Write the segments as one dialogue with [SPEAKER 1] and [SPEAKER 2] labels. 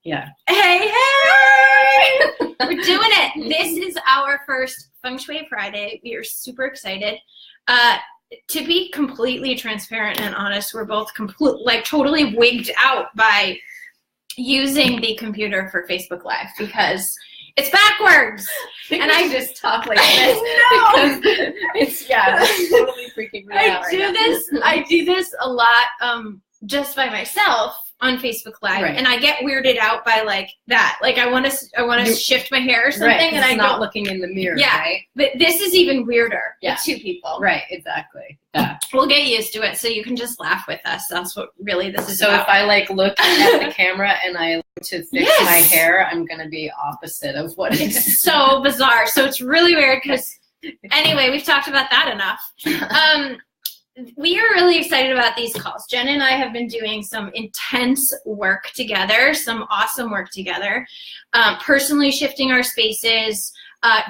[SPEAKER 1] Yeah.
[SPEAKER 2] Hey! We're doing it. This is our first Feng Shui Friday. We are super excited. To be completely transparent and honest, we're both totally wigged out by using the computer for Facebook Live because it's backwards.
[SPEAKER 1] And I just talk like this because it's totally freaking me out.
[SPEAKER 2] I do this a lot just by myself on Facebook Live,
[SPEAKER 1] right.
[SPEAKER 2] And I get weirded out by that. I want to shift my hair or something,
[SPEAKER 1] right,
[SPEAKER 2] and I'm
[SPEAKER 1] not looking in the mirror.
[SPEAKER 2] Yeah,
[SPEAKER 1] right?
[SPEAKER 2] But this is even weirder.
[SPEAKER 1] Yeah.
[SPEAKER 2] With two people.
[SPEAKER 1] Right, exactly. Yeah.
[SPEAKER 2] We'll get used to it, so you can just laugh with us. That's what really this is
[SPEAKER 1] so
[SPEAKER 2] about.
[SPEAKER 1] If I look at the camera and I look to fix my hair, I'm gonna be opposite of what it is.
[SPEAKER 2] It's so bizarre. So it's really weird because anyway, we've talked about that enough. We are really excited about these calls. Jen and I have been doing some intense work together, some awesome work together, personally shifting our spaces,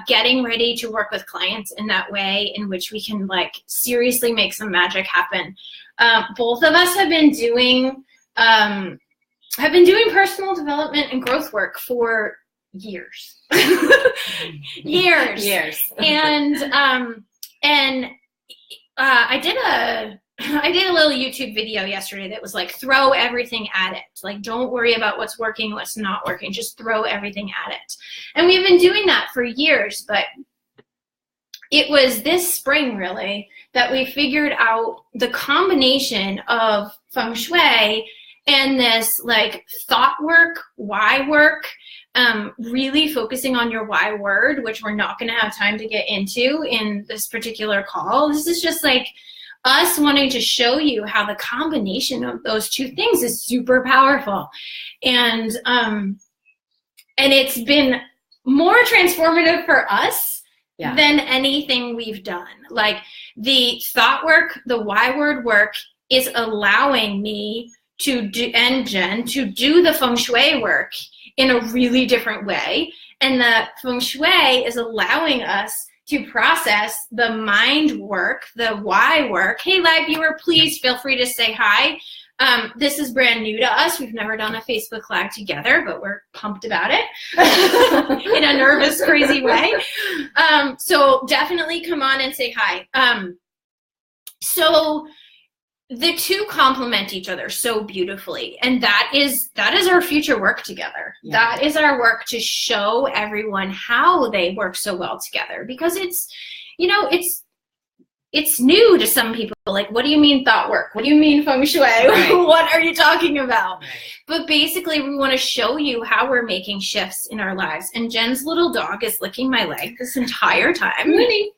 [SPEAKER 2] getting ready to work with clients in that way in which we can seriously make some magic happen. Both of us have been doing personal development and growth work for years. years. And I did a little YouTube video yesterday that was throw everything at it. Don't worry about what's working, what's not working. Just throw everything at it. And we've been doing that for years, but it was this spring really that we figured out the combination of Feng Shui and this thought work, why work, really focusing on your why word, which we're not going to have time to get into in this particular call. This is just us wanting to show you how the combination of those two things is super powerful. And it's been more transformative for us than anything we've done. The thought work, the why word work is allowing me to do, and Jen, to do the Feng Shui work in a really different way. And the Feng Shui is allowing us to process the mind work, the why work. Hey, live viewer, please feel free to say hi. This is brand new to us. We've never done a Facebook Live together, but we're pumped about it in a nervous, crazy way. So definitely come on and say hi. So the two complement each other so beautifully, and that is our future work together. Yeah. That is our work to show everyone how they work so well together, because it's new to some people. What do you mean thought work? What do you mean Feng Shui? Right. What are you talking about? Right. But basically, we want to show you how we're making shifts in our lives. And Jen's little dog is licking my leg this entire time. Really?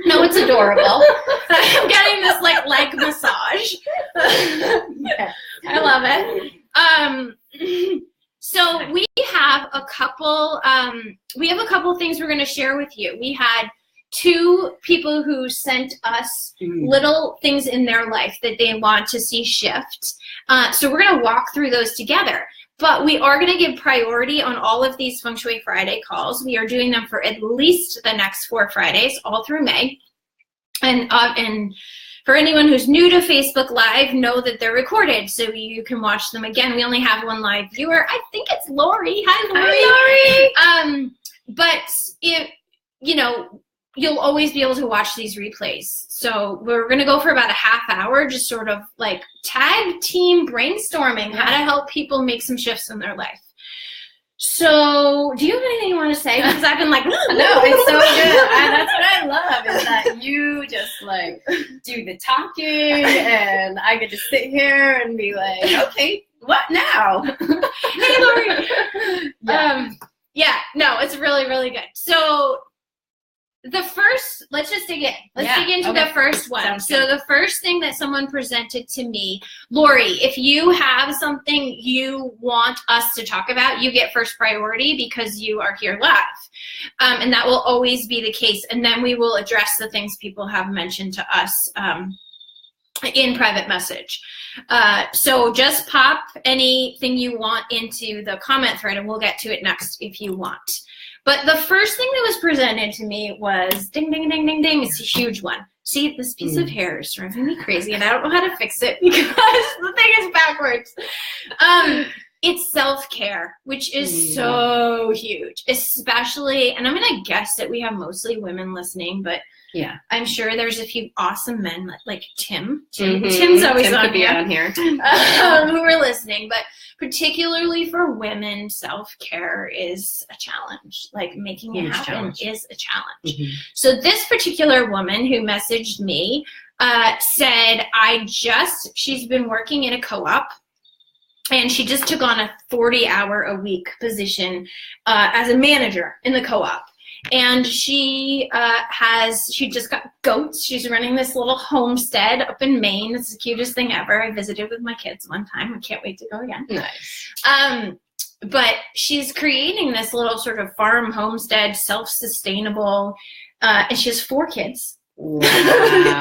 [SPEAKER 2] No, it's adorable. I'm getting this leg massage. Yeah. I love it. So we have a couple things we're going to share with you. We had two people who sent us little things in their life that they want to see shift. So we're going to walk through those together. But we are going to give priority on all of these Feng Shui Friday calls. We are doing them for at least the next 4 Fridays, all through May. And for anyone who's new to Facebook Live, know that they're recorded, so you can watch them again. We only have one live viewer. I think it's Lori. Hi, Lori. But you'll always be able to watch these replays. So we're going to go for about a half hour, just sort of tag team brainstorming how to help people make some shifts in their life. So do you have anything you want to say? Because I've been no,
[SPEAKER 1] it's so good. That's what I love, is that you just do the talking and I get to sit here and be okay, what now?
[SPEAKER 2] Hey, Lori. No, it's really, really good. So let's just dig in. Let's dig into the first one. So the first thing that someone presented to me, Lori, if you have something you want us to talk about, you get first priority because you are here live. And that will always be the case. And then we will address the things people have mentioned to us in private message. So just pop anything you want into the comment thread and we'll get to it next if you want. But the first thing that was presented to me was ding, ding, ding, ding, ding. It's a huge one. See, this piece of hair is driving me crazy, and I don't know how to fix it because the thing is backwards. it's self-care, which is so huge, especially, and I'm going to guess that we have mostly women listening, but
[SPEAKER 1] yeah,
[SPEAKER 2] I'm sure there's a few awesome men like Tim. Tim's always
[SPEAKER 1] Tim
[SPEAKER 2] on
[SPEAKER 1] could be on here.
[SPEAKER 2] who are listening, but particularly for women, self-care is a challenge. Like making it happen is a challenge. So this particular woman who messaged me said, she's been working in a co-op, and she just took on a 40-hour-a-week position as a manager in the co-op. And she just got goats. She's running this little homestead up in Maine. It's the cutest thing ever. I visited with my kids one time. I can't wait to go again.
[SPEAKER 1] Nice.
[SPEAKER 2] But she's creating this little sort of farm homestead, self-sustainable, and she has 4 kids.
[SPEAKER 1] Wow.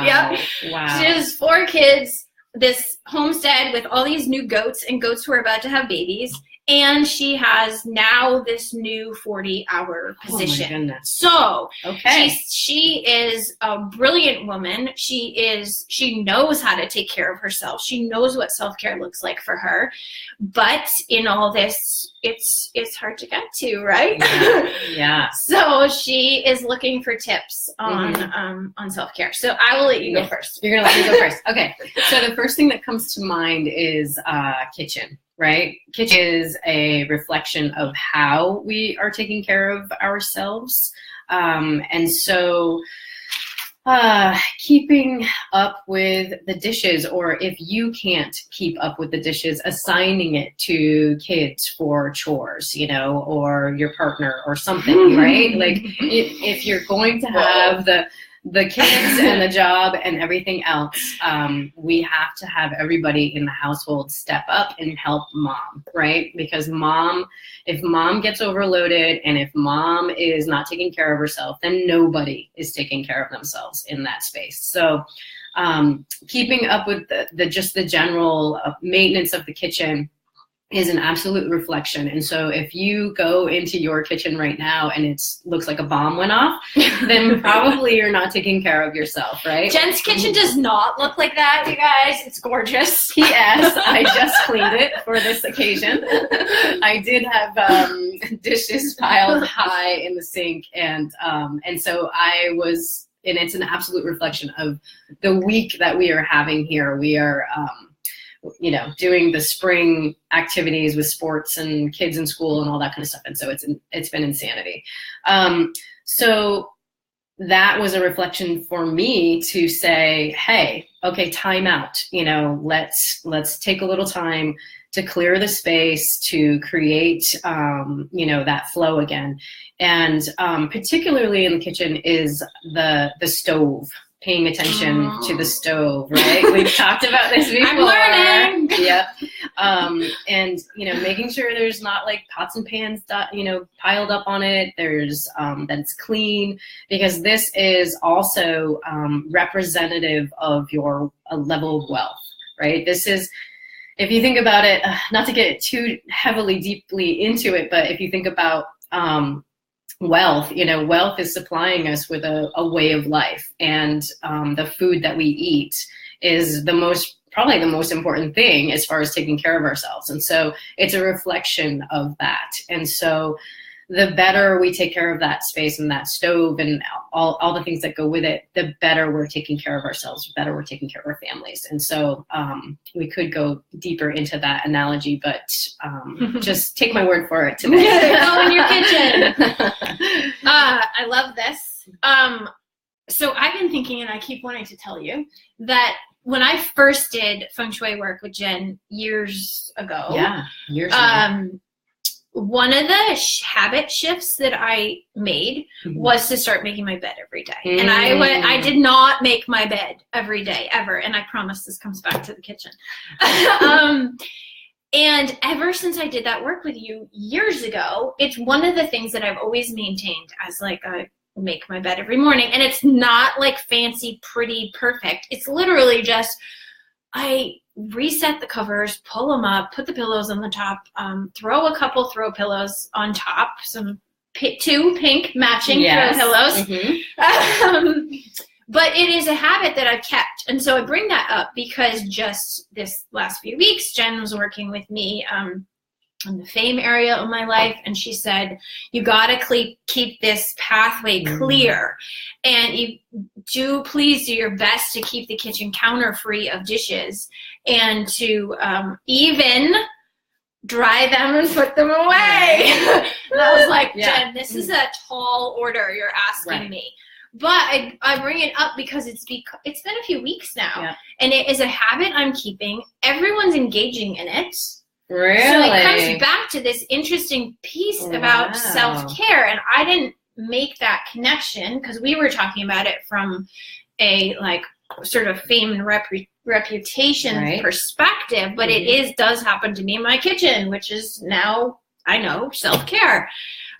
[SPEAKER 2] Yep.
[SPEAKER 1] Wow.
[SPEAKER 2] She has 4 kids, this homestead with all these new goats, and goats who are about to have babies. And she has now this new 40-hour position.
[SPEAKER 1] Oh my goodness.
[SPEAKER 2] So
[SPEAKER 1] okay.
[SPEAKER 2] she is a brilliant woman. She knows how to take care of herself. She knows what self-care looks like for her. But in all this, it's hard to get to, right?
[SPEAKER 1] Yeah.
[SPEAKER 2] So she is looking for tips on self-care. So I will let you go first.
[SPEAKER 1] You're gonna let me go first. Okay. So the first thing that comes to mind is kitchen. Right? Kitchen is a reflection of how we are taking care of ourselves. And so keeping up with the dishes, or if you can't keep up with the dishes, assigning it to kids for chores, or your partner or something, right? Like if you're going to have the kids and the job and everything else, we have to have everybody in the household step up and help mom, right? Because if mom gets overloaded and if mom is not taking care of herself, then nobody is taking care of themselves in that space. So keeping up with the general maintenance of the kitchen is an absolute reflection. And so if you go into your kitchen right now and it looks like a bomb went off, then probably you're not taking care of yourself, right?
[SPEAKER 2] Jen's kitchen does not look like that, you guys. It's gorgeous.
[SPEAKER 1] P.S. I just cleaned it for this occasion. I did have dishes piled high in the sink, and so and it's an absolute reflection of the week that we are having here. We are doing the spring activities with sports and kids in school and all that kind of stuff. And so it's been insanity. So that was a reflection for me to say, hey, okay, time out. Let's take a little time to clear the space, to create, that flow again. And particularly in the kitchen is the stove. Paying attention to the stove, right? We've talked about this before.
[SPEAKER 2] I'm learning.
[SPEAKER 1] Yep. And making sure there's not like pots and pans, piled up on it. There's that it's clean, because this is also representative of your level of wealth, right? This is, if you think about it, not to get too deeply into it, but if you think about wealth, wealth is supplying us with a way of life, and the food that we eat is probably the most important thing as far as taking care of ourselves. And so it's a reflection of that. And so the better we take care of that space and that stove and all the things that go with it, the better we're taking care of ourselves, the better we're taking care of our families. And so we could go deeper into that analogy, but just take my word for it today.
[SPEAKER 2] Go in your kitchen. I love this. So I've been thinking, and I keep wanting to tell you, that when I first did Feng Shui work with Jen years ago, one of the habit shifts that I made was to start making my bed every day. And I did not make my bed every day ever. And I promise this comes back to the kitchen. And ever since I did that work with you years ago, it's one of the things that I've always maintained as like a make my bed every morning. And it's not like fancy, pretty, perfect. It's literally just, I reset the covers, pull them up, put the pillows on the top, throw a couple throw pillows on top, some 2 pink matching throw pillows. But it is a habit that I've kept. And so I bring that up because just this last few weeks, Jen was working with me in the fame area of my life, and she said, you got to keep this pathway clear, and you please do your best to keep the kitchen counter free of dishes, and to even dry them and put them away. And I was like, Jen, this is a tall order you're asking me. But I bring it up because it's been a few weeks now, and it is a habit I'm keeping. Everyone's engaging in it.
[SPEAKER 1] Really?
[SPEAKER 2] So it comes back to this interesting piece about self-care, and I didn't make that connection because we were talking about it from a like sort of fame and reputation perspective, but it does happen to me in my kitchen, which is now I know self-care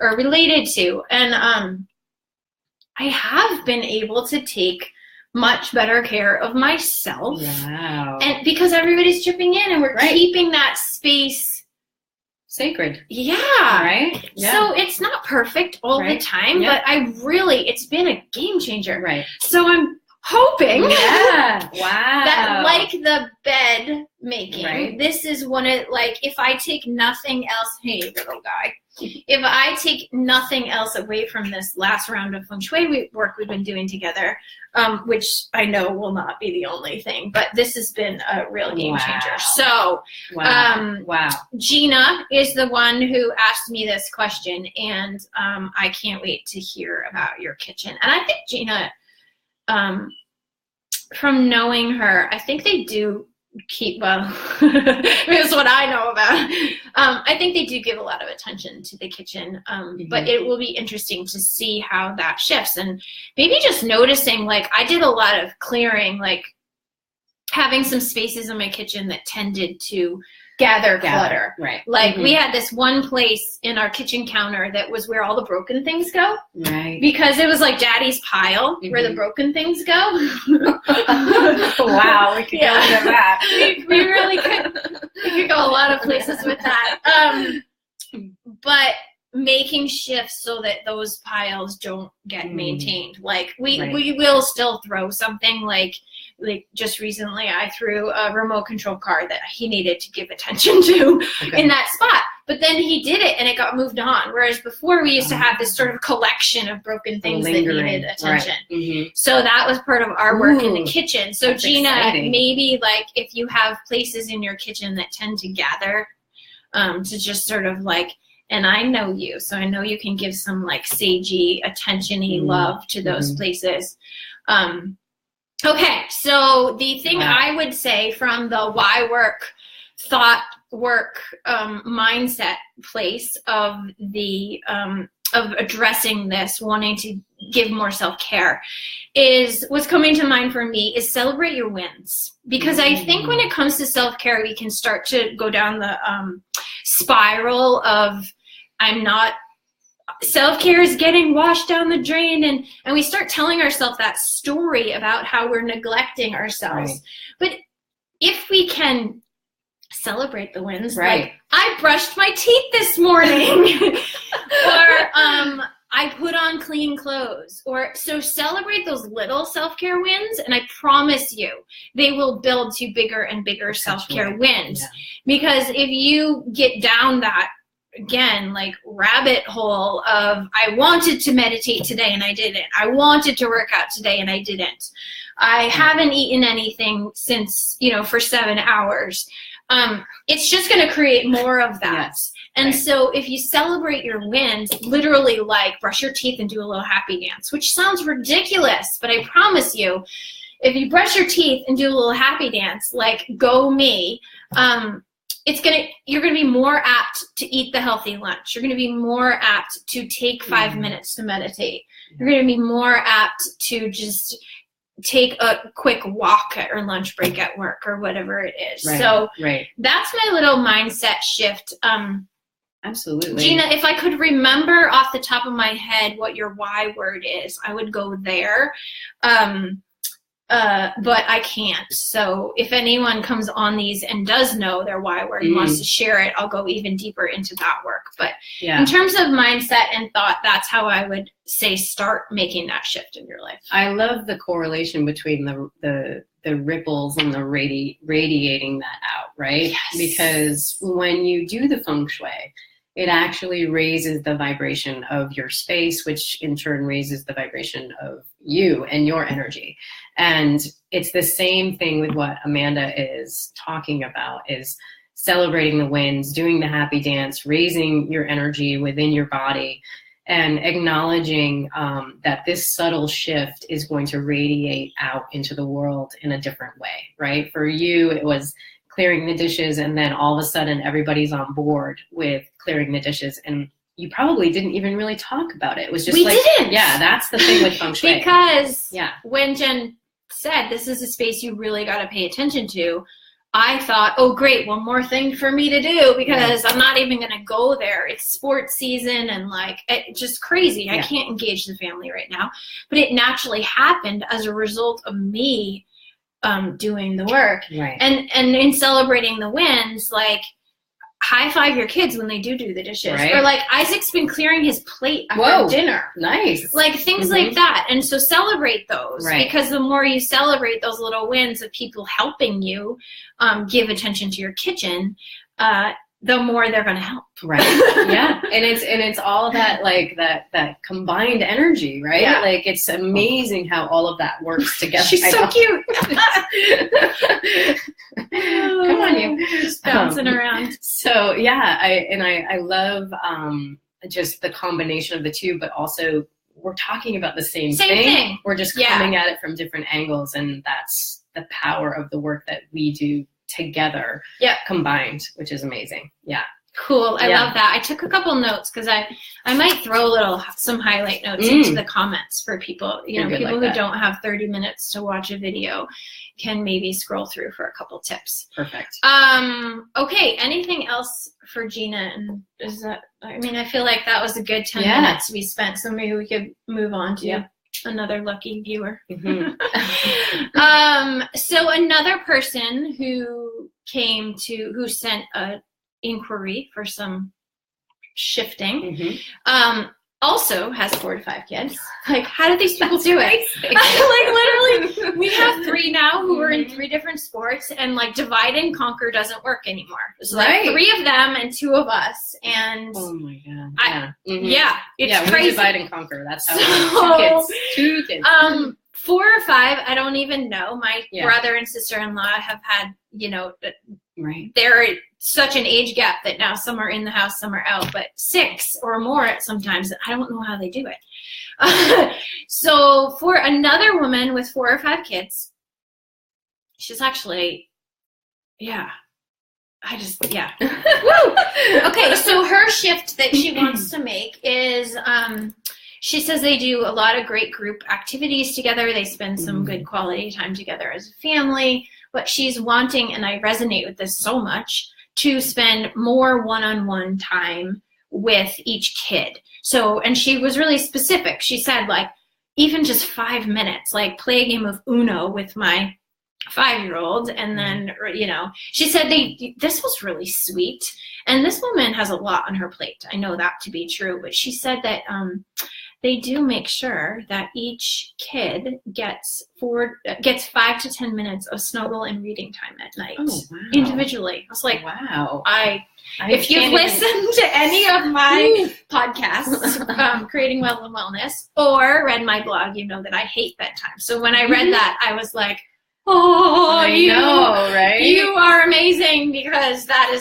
[SPEAKER 2] or related to, and I have been able to take much better care of myself.
[SPEAKER 1] Wow.
[SPEAKER 2] And because everybody's chipping in and we're keeping that space
[SPEAKER 1] sacred.
[SPEAKER 2] Yeah.
[SPEAKER 1] Right? Yeah.
[SPEAKER 2] So it's not perfect all the time, but it's been a game changer.
[SPEAKER 1] Right.
[SPEAKER 2] So I'm hoping that like the bed making, this is one of, like, if I take nothing else, hey, little guy, if I take nothing else away from this last round of Feng Shui work we've been doing together, which I know will not be the only thing, but this has been a real game changer. So Gina is the one who asked me this question, and I can't wait to hear about your kitchen. And I think Gina, from knowing her, I think they do keep, here's what I know about. I think they do give a lot of attention to the kitchen, but it will be interesting to see how that shifts, and maybe just noticing, like, I did a lot of clearing, like having some spaces in my kitchen that tended to gather clutter.
[SPEAKER 1] Right.
[SPEAKER 2] Like we had this one place in our kitchen counter that was where all the broken things go. Right. Because it was like Daddy's pile where the broken things go.
[SPEAKER 1] Wow, we could go into that.
[SPEAKER 2] We really could. We could go a lot of places with that. But making shifts so that those piles don't get maintained. Like we will still throw something, like just recently I threw a remote control car that he needed to give attention to in that spot. But then he did it and it got moved on. Whereas before we used to have this sort of collection of broken things that needed attention. Right. So that was part of our work in the kitchen. So Gina, maybe like if you have places in your kitchen that tend to gather, to just sort of like, and I know you, so I know you can give some like sagey, attention-y love to those places. Okay, so the thing I would say from the why work, thought work, mindset place of the of addressing this, wanting to give more self-care, is what's coming to mind for me is celebrate your wins. Because I think when it comes to self-care, we can start to go down the spiral of self-care is getting washed down the drain, and we start telling ourselves that story about how we're neglecting ourselves. Right. But if we can celebrate the wins, like I brushed my teeth this morning, or I put on clean clothes, so celebrate those little self-care wins, and I promise you they will build to bigger and bigger self-care wins. Yeah. Because if you get down that, again, like rabbit hole of I wanted to meditate today and I didn't, I wanted to work out today and I didn't, I haven't eaten anything since, for 7 hours, it's just going to create more of that. Yes. And so if you celebrate your wins, literally like brush your teeth and do a little happy dance, which sounds ridiculous, but I promise you, if you brush your teeth and do a little happy dance, like go me, you're gonna be more apt to eat the healthy lunch. You're gonna be more apt to take 5 minutes to meditate. You're gonna be more apt to just take a quick walk at your lunch break at work or whatever it is. Right. So that's my little mindset shift.
[SPEAKER 1] Absolutely.
[SPEAKER 2] Gina, if I could remember off the top of my head what your why word is, I would go there. but I can't. So if anyone comes on these and does know their why word and wants to share it, I'll go even deeper into that work. But in terms of mindset and thought, that's how I would say start making that shift in your life.
[SPEAKER 1] I love the correlation between the ripples and the radiating that out, right?
[SPEAKER 2] Yes.
[SPEAKER 1] Because when you do the Feng Shui, it actually raises the vibration of your space, which in turn raises the vibration of you and your energy. And it's the same thing with what Amanda is talking about, is celebrating the wins, doing the happy dance, raising your energy within your body, and acknowledging that this subtle shift is going to radiate out into the world in a different way, right? For you, it was clearing the dishes, and then all of a sudden everybody's on board with clearing the dishes, and you probably didn't even really talk about it. It was just
[SPEAKER 2] we didn't.
[SPEAKER 1] Yeah, that's the thing with Feng Shui.
[SPEAKER 2] Because when Jen said this is a space you really got to pay attention to, I thought, oh great, one more thing for me to do, because I'm not even going to go there. It's sports season and like it's just crazy. I can't engage the family right now. But it naturally happened as a result of me doing the work.
[SPEAKER 1] Right.
[SPEAKER 2] And in celebrating the wins, like high five your kids when they do the dishes.
[SPEAKER 1] Right.
[SPEAKER 2] Or like Isaac's been clearing his plate after dinner.
[SPEAKER 1] Nice.
[SPEAKER 2] Like things like that. And so celebrate those, because the more you celebrate those little wins of people helping you give attention to your kitchen, the more they're going to help.
[SPEAKER 1] Right. Yeah. And it's all that, like that combined energy, right?
[SPEAKER 2] Yeah.
[SPEAKER 1] Like it's amazing how all of that works together.
[SPEAKER 2] She's so cute.
[SPEAKER 1] Come on, you.
[SPEAKER 2] Just bouncing around.
[SPEAKER 1] So yeah, I love just the combination of the two, but also we're talking about the same thing. We're just coming at it from different angles, and that's the power of the work that we do together, combined, which is amazing. Yeah.
[SPEAKER 2] Cool. I love that. I took a couple notes because I might throw some highlight notes into the comments for people. People who don't have 30 minutes to watch a video can maybe scroll through for a couple tips.
[SPEAKER 1] Perfect.
[SPEAKER 2] Okay. Anything else for Gina? And is that? I mean, I feel like that was a good 10 minutes we spent. So maybe we could move on to another lucky viewer. So another person who sent a inquiry for some shifting, also has 4 to 5 kids. Like, how do these people do it? Like, literally, we have 3 now who are in 3 different sports, and like divide and conquer doesn't work anymore. There's like 3 of them and 2 of us, and
[SPEAKER 1] oh my god,
[SPEAKER 2] it's crazy.
[SPEAKER 1] We divide and conquer. That's how 2 kids.
[SPEAKER 2] 4 or 5, I don't even know. My brother and sister-in-law have had, they're such an age gap that now some are in the house, some are out, but 6 or more at sometimes. I don't know how they do it. So for another woman with 4 or 5 kids, she's actually, Woo! Okay, so her shift that she wants to make is, she says they do a lot of great group activities together. They spend some good quality time together as a family. But she's wanting, and I resonate with this so much, to spend more one-on-one time with each kid. So, and she was really specific. She said, like, even just 5 minutes, like play a game of Uno with my 5-year-old. And then, she said this was really sweet. And this woman has a lot on her plate. I know that to be true. But she said that they do make sure that each kid gets 5 to 10 minutes of snuggle and reading time at night individually. I was like, wow. If you've listened to any of my podcasts, Creating Well and Wellness, or read my blog, you know that I hate bedtime. So when I read that, I was like, oh, you are amazing, because that's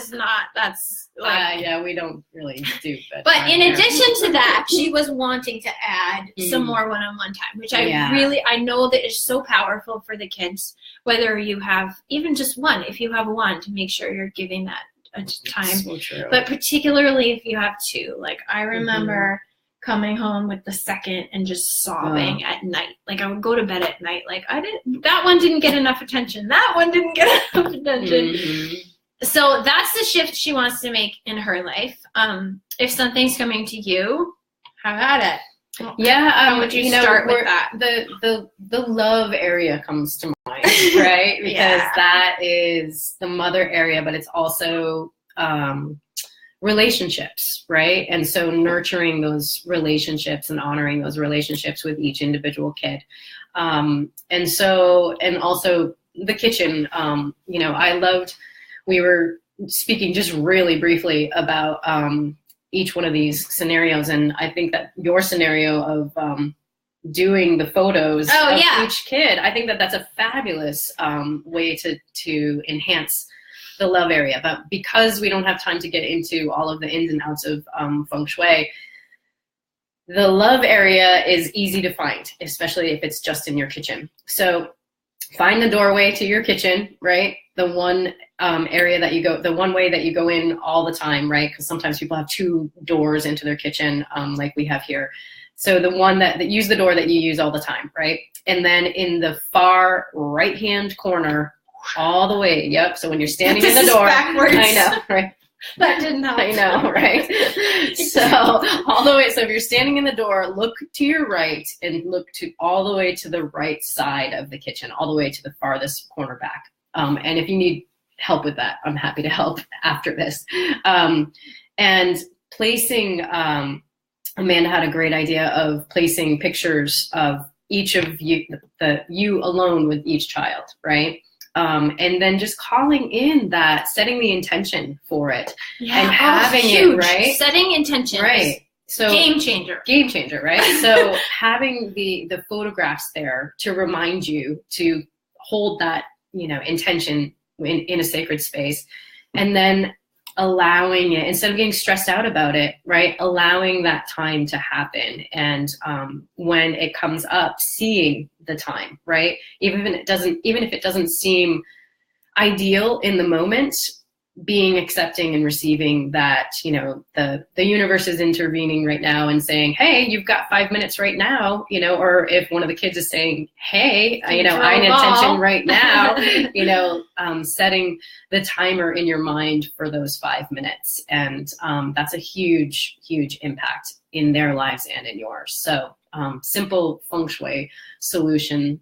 [SPEAKER 2] like,
[SPEAKER 1] we don't really do that.
[SPEAKER 2] But in addition to that, she was wanting to add some more one-on-one time, which I know that is so powerful for the kids, whether you have even just one, if you have one, to make sure you're giving that a time.
[SPEAKER 1] So true.
[SPEAKER 2] But particularly if you have 2, like I remember coming home with the second and just sobbing at night. Like I would go to bed at night, like that one didn't get enough attention. That one didn't get enough attention. So that's the shift she wants to make in her life. If something's coming to you, have at it.
[SPEAKER 1] Yeah,
[SPEAKER 2] how would you start with that?
[SPEAKER 1] The love area comes to mind, right? Because that is the mother area, but it's also relationships, right? And so nurturing those relationships and honoring those relationships with each individual kid. And also the kitchen, we were speaking just really briefly about each one of these scenarios. And I think that your scenario of doing the photos of each kid, I think that that's a fabulous way to enhance the love area. But because we don't have time to get into all of the ins and outs of Feng Shui, the love area is easy to find, especially if it's just in your kitchen. So find the doorway to your kitchen, right? The one area that you go, the one way that you go in all the time, right? Because sometimes people have two doors into their kitchen, like we have here. So the one that use the door that you use all the time, right? And then in the far right-hand corner, all the way, yep. So when you're standing in the door,
[SPEAKER 2] backwards.
[SPEAKER 1] I know, right?
[SPEAKER 2] That didn't help.
[SPEAKER 1] I know, right? So all the way, so if you're standing in the door, look to your right and look to all the way to the right side of the kitchen, all the way to the farthest corner back. And if you need help with that, I'm happy to help after this. And placing, Amanda had a great idea of placing pictures of each of you, you alone with each child, right? And then just calling in that, setting the intention for it, and having it, right?
[SPEAKER 2] Setting intention,
[SPEAKER 1] right? So
[SPEAKER 2] game changer,
[SPEAKER 1] right? So having the photographs there to remind you to hold that, intention in a sacred space, and then allowing it, instead of getting stressed out about it, right? Allowing that time to happen. And when it comes up, seeing the time, right? Even if it doesn't seem ideal in the moment, being accepting and receiving that, the universe is intervening right now and saying, hey, you've got 5 minutes right now, or if one of the kids is saying, hey, I need attention right now, setting the timer in your mind for those 5 minutes. And that's a huge, huge impact in their lives and in yours. So simple Feng Shui solution.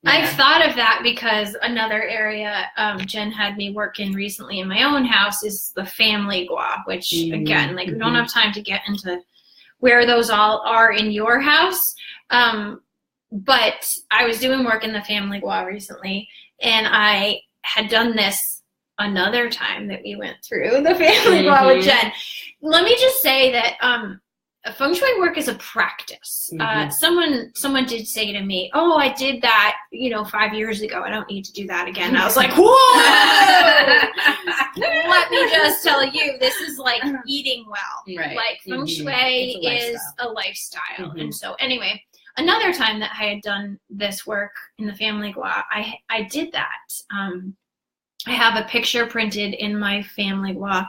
[SPEAKER 1] Yeah.
[SPEAKER 2] I've thought of that because another area Jen had me work in recently in my own house is the family gua, which again, we don't have time to get into where those all are in your house. But I was doing work in the family gua recently, and I had done this another time that we went through the family gua with Jen. Let me just say that Feng Shui work is a practice. Someone did say to me, oh, I did that, 5 years ago. I don't need to do that again. I was like, whoa! Let me just tell you, this is like eating well.
[SPEAKER 1] Right.
[SPEAKER 2] Like Feng Shui is a lifestyle. And so anyway, another time that I had done this work in the family gua, I did that. I have a picture printed in my family gua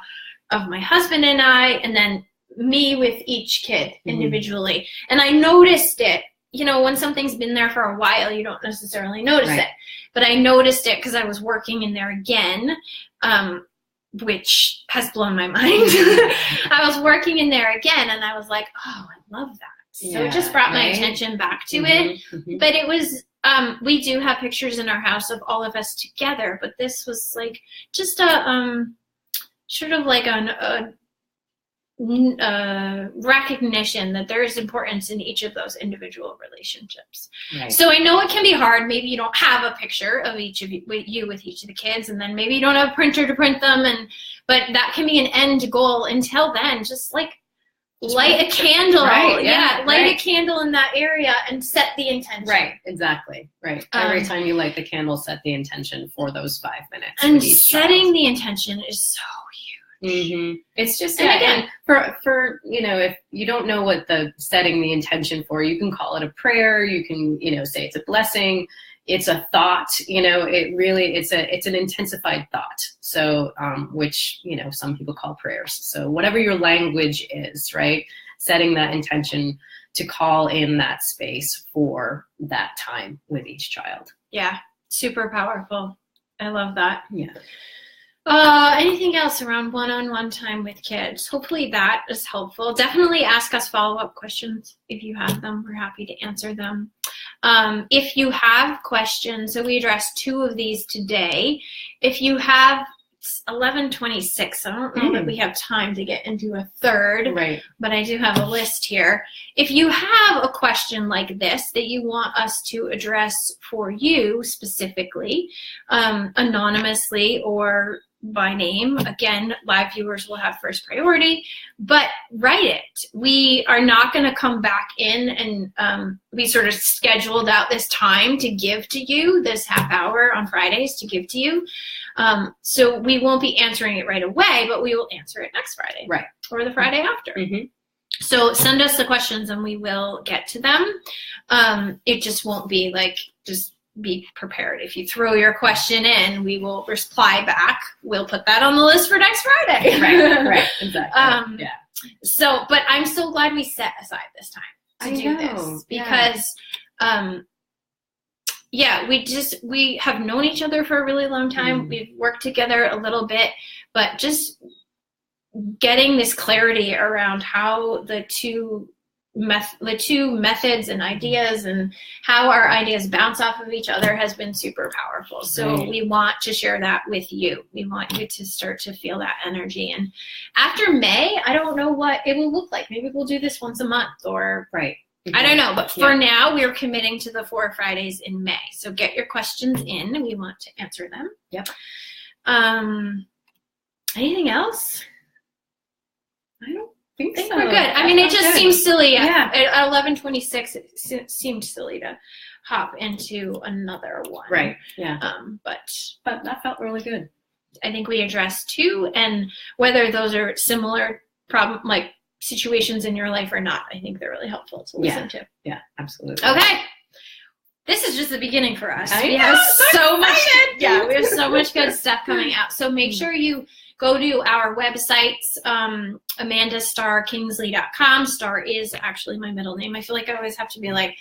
[SPEAKER 2] of my husband and I, and then me with each kid individually. And I noticed it, when something's been there for a while, you don't necessarily notice it, but I noticed it because I was working in there again, which has blown my mind. I was working in there again, and I was like, oh, I love that. So it just brought my attention back to it. But it was, we do have pictures in our house of all of us together, but this was like just a, sort of like a recognition that there is importance in each of those individual relationships. Right. So I know it can be hard. Maybe you don't have a picture of each of you with each of the kids, and then maybe you don't have a printer to print them, but that can be an end goal. Until then, just light a candle. Light a candle in that area and set the intention. Right,
[SPEAKER 1] exactly. Right. Every time you light the candle, set the intention for those 5 minutes.
[SPEAKER 2] And setting the intention is so huge.
[SPEAKER 1] It's just, again, for if you don't know what setting the intention for, you can call it a prayer, you can say it's a blessing, it's a thought, it really, it's an intensified thought, so which some people call prayers. So whatever your language is, right, setting that intention to call in that space for that time with each child.
[SPEAKER 2] Super powerful. I love that. Anything else around one-on-one time with kids? Hopefully that is helpful. Definitely ask us follow-up questions if you have them. We're happy to answer them. If you have questions, so we addressed 2 of these today. If you have 11:26, I don't know that we have time to get into a third,
[SPEAKER 1] right? But
[SPEAKER 2] I do have a list here. If you have a question like this that you want us to address for you specifically, anonymously or by name, again, live viewers will have first priority, but write it. We are not going to come back in and we sort of scheduled out this time to give to you, this half hour on Fridays to give to you. So we won't be answering it right away, but we will answer it next Friday.
[SPEAKER 1] Right.
[SPEAKER 2] Or the Friday after.
[SPEAKER 1] Mm-hmm.
[SPEAKER 2] So send us the questions and we will get to them. It just won't be like, just be prepared. If you throw your question in, we will reply back. We'll put that on the list for next Friday.
[SPEAKER 1] Right, exactly. Yeah.
[SPEAKER 2] So, but I'm so glad we set aside this time to do this because, we have known each other for a really long time. We've worked together a little bit, but just getting this clarity around how the two methods and ideas and how our ideas bounce off of each other has been super powerful. So we want to share that with you. We want you to start to feel that energy. And after May, I don't know what it will look like. Maybe we'll do this once a month or I don't know. But for now, we're committing to the 4 Fridays in May. So get your questions in. We want to answer them.
[SPEAKER 1] Yep.
[SPEAKER 2] Anything else?
[SPEAKER 1] I don't think so.
[SPEAKER 2] We're good. I mean, it just seems silly. At 11:26, it seemed silly to hop into another one.
[SPEAKER 1] Right. Yeah.
[SPEAKER 2] But
[SPEAKER 1] that felt really good.
[SPEAKER 2] I think we addressed 2, and whether those are similar situations in your life or not, I think they're really helpful to listen to.
[SPEAKER 1] Yeah, absolutely.
[SPEAKER 2] Okay. This is just the beginning for us.
[SPEAKER 1] We have
[SPEAKER 2] so much. Yeah, we have so much good stuff coming out. So make sure you go to our websites, amandastarkingsley.com. Star is actually my middle name. I feel like I always have to be like,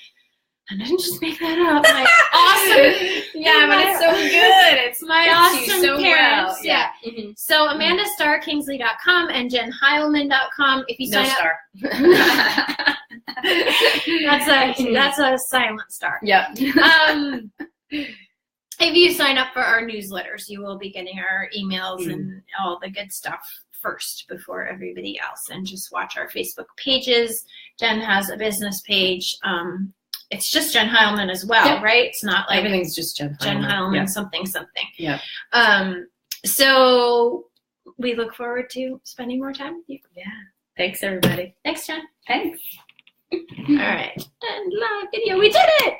[SPEAKER 2] I didn't just make that up. Like, awesome.
[SPEAKER 1] Yeah, but it's so good. It's
[SPEAKER 2] my awesome
[SPEAKER 1] so
[SPEAKER 2] parents.
[SPEAKER 1] Well. Yeah. Mm-hmm.
[SPEAKER 2] So amandastarkingsley.com and jenheilman.com. If you sign
[SPEAKER 1] star.
[SPEAKER 2] up. That's a silent star.
[SPEAKER 1] Yep.
[SPEAKER 2] If you sign up for our newsletters, you will be getting our emails and all the good stuff first before everybody else. And just watch our Facebook pages. Jen has a business page. It's just Jen Heilman as well, right? It's not like
[SPEAKER 1] everything's just Jen Heilman.
[SPEAKER 2] Jen Heilman something.
[SPEAKER 1] Yeah.
[SPEAKER 2] So we look forward to spending more time with you.
[SPEAKER 1] Yeah. Thanks, everybody.
[SPEAKER 2] Thanks, Jen.
[SPEAKER 1] Thanks.
[SPEAKER 2] All right. And live video. We did it.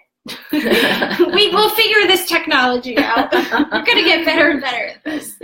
[SPEAKER 2] We will figure this technology out. We're going to get better and better at this.